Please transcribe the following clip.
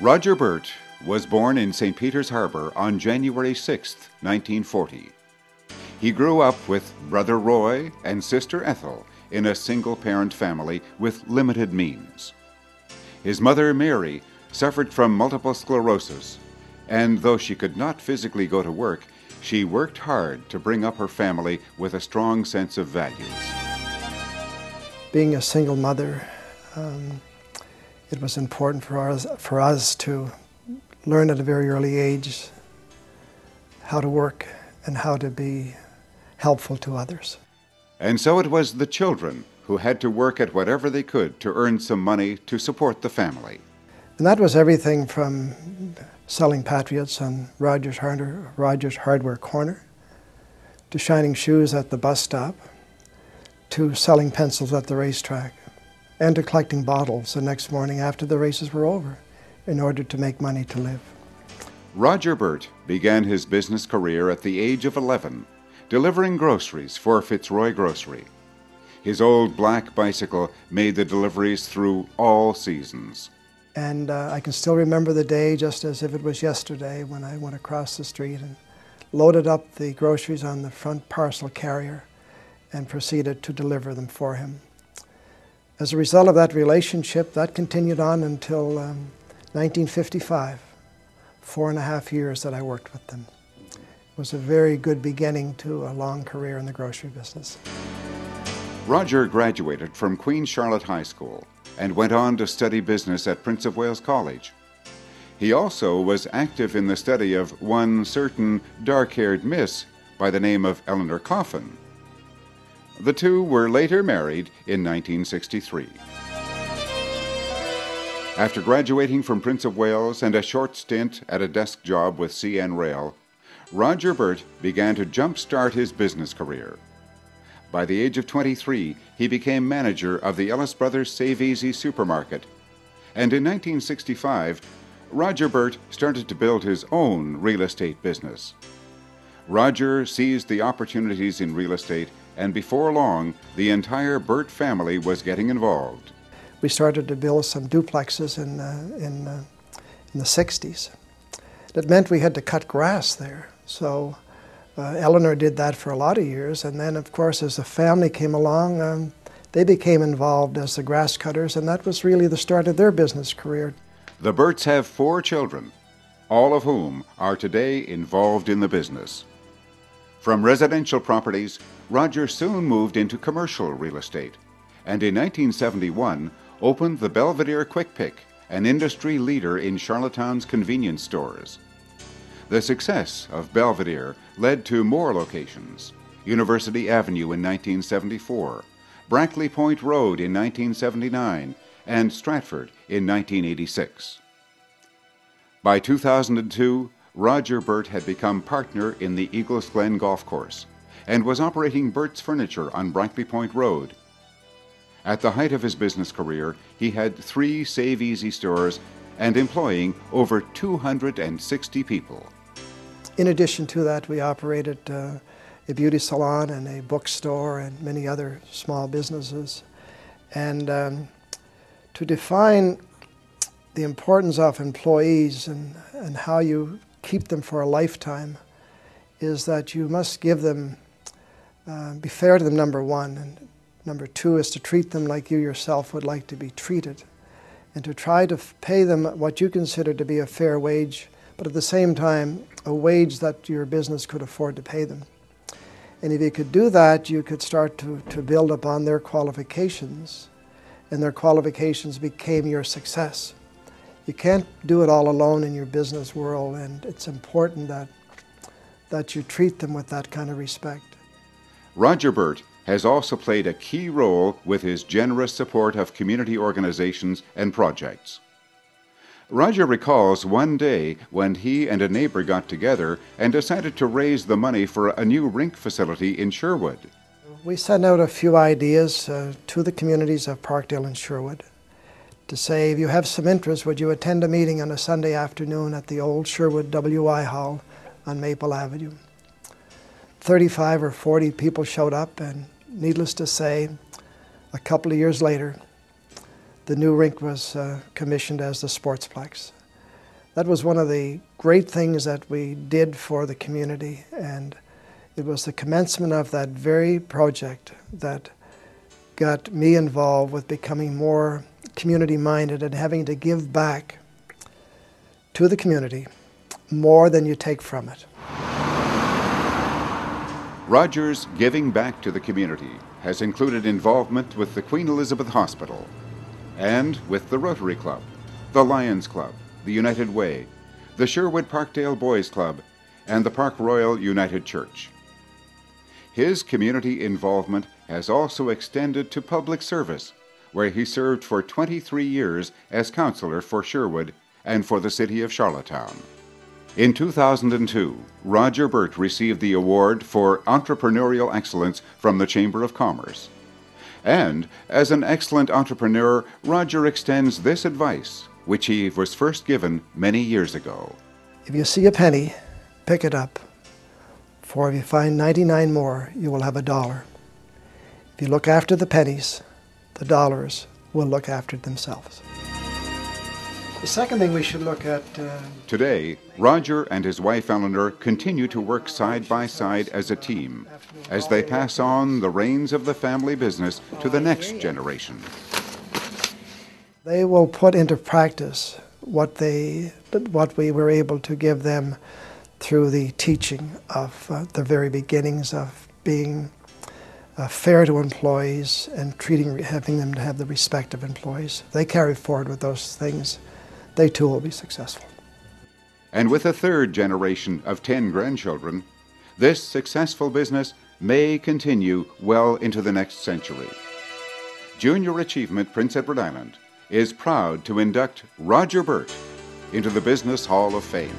Roger Birt was born in St. Peter's Harbor on January 6, 1940. He grew up with brother Roy and sister Ethel in a single-parent family with limited means. His mother, Mary, suffered from multiple sclerosis, and though she could not physically go to work, she worked hard to bring up her family with a strong sense of values. Being a single mother, it was important for us to learn at a very early age how to work and how to be helpful to others. And so it was the children who had to work at whatever they could to earn some money to support the family. And that was everything from selling Patriots on Rogers Hardware Corner, to shining shoes at the bus stop, to selling pencils at the racetrack, and to collecting bottles the next morning after the races were over in order to make money to live. Roger Birt began his business career at the age of 11, delivering groceries for Fitzroy Grocery. His old black bicycle made the deliveries through all seasons. And I can still remember the day just as if it was yesterday when I went across the street and loaded up the groceries on the front parcel carrier and proceeded to deliver them for him. As a result of that relationship, that continued on until 1955, 4.5 years that I worked with them. It was a very good beginning to a long career in the grocery business. Roger graduated from Queen Charlotte High School and went on to study business at Prince of Wales College. He also was active in the study of one certain dark-haired miss by the name of Eleanor Coffin. The two were later married in 1963. After graduating from Prince of Wales and a short stint at a desk job with CN Rail, Roger Birt began to jumpstart his business career. By the age of 23, he became manager of the Ellis Brothers Save Easy supermarket, and in 1965, Roger Birt started to build his own real estate business. Roger seized the opportunities in real estate, and before long, the entire Birt family was getting involved. We started to build some duplexes in the 60s. That meant we had to cut grass there. So Eleanor did that for a lot of years, and then of course as the family came along, they became involved as the grass cutters, and that was really the start of their business career. The Birts have 4 children, all of whom are today involved in the business. From residential properties, Roger soon moved into commercial real estate, and in 1971 opened the Belvedere Quick Pick, an industry leader in Charlottetown's convenience stores. The success of Belvedere led to more locations: University Avenue in 1974, Brackley Point Road in 1979, and Stratford in 1986. By 2002, Roger Birt had become partner in the Eagles Glen Golf Course and was operating Birt's Furniture on Brackley Point Road. At the height of his business career, he had 3 Save Easy stores and employing over 260 people. In addition to that, we operated a beauty salon and a bookstore and many other small businesses. And to define the importance of employees and how you keep them for a lifetime is that you must give them, be fair to them, number one, and number two is to treat them like you yourself would like to be treated, and to try to pay them what you consider to be a fair wage, but at the same time a wage that your business could afford to pay them. And if you could do that, you could start to build upon their qualifications, and their qualifications became your success. You can't do it all alone in your business world, and it's important that you treat them with that kind of respect. Roger Birt has also played a key role with his generous support of community organizations and projects. Roger recalls one day when he and a neighbor got together and decided to raise the money for a new rink facility in Sherwood. We sent out a few ideas to the communities of Parkdale and Sherwood to say, if you have some interest, would you attend a meeting on a Sunday afternoon at the old Sherwood WI Hall on Maple Avenue? 35 or 40 people showed up, and needless to say, a couple of years later, the new rink was commissioned as the Sportsplex. That was one of the great things that we did for the community, and it was the commencement of that very project that got me involved with becoming more community-minded and having to give back to the community more than you take from it. Roger's giving back to the community has included involvement with the Queen Elizabeth Hospital and with the Rotary Club, the Lions Club, the United Way, the Sherwood Parkdale Boys Club, and the Park Royal United Church. His community involvement has also extended to public service, where he served for 23 years as councillor for Sherwood and for the city of Charlottetown. In 2002, Roger Birt received the award for Entrepreneurial Excellence from the Chamber of Commerce. And as an excellent entrepreneur, Roger extends this advice, which he was first given many years ago. If you see a penny, pick it up, for if you find 99 more, you will have $1. If you look after the pennies, the dollars will look after themselves. The second thing we should look at... Today, Roger and his wife Eleanor continue to work side by side as a team as they pass on the reins of the family business to the next generation. They will put into practice what we were able to give them through the teaching of the very beginnings of being fair to employees and having them to have the respect of employees. They carry forward with those things. They too will be successful. And with a third generation of 10 grandchildren, this successful business may continue well into the next century. Junior Achievement Prince Edward Island is proud to induct Roger Birt into the Business Hall of Fame.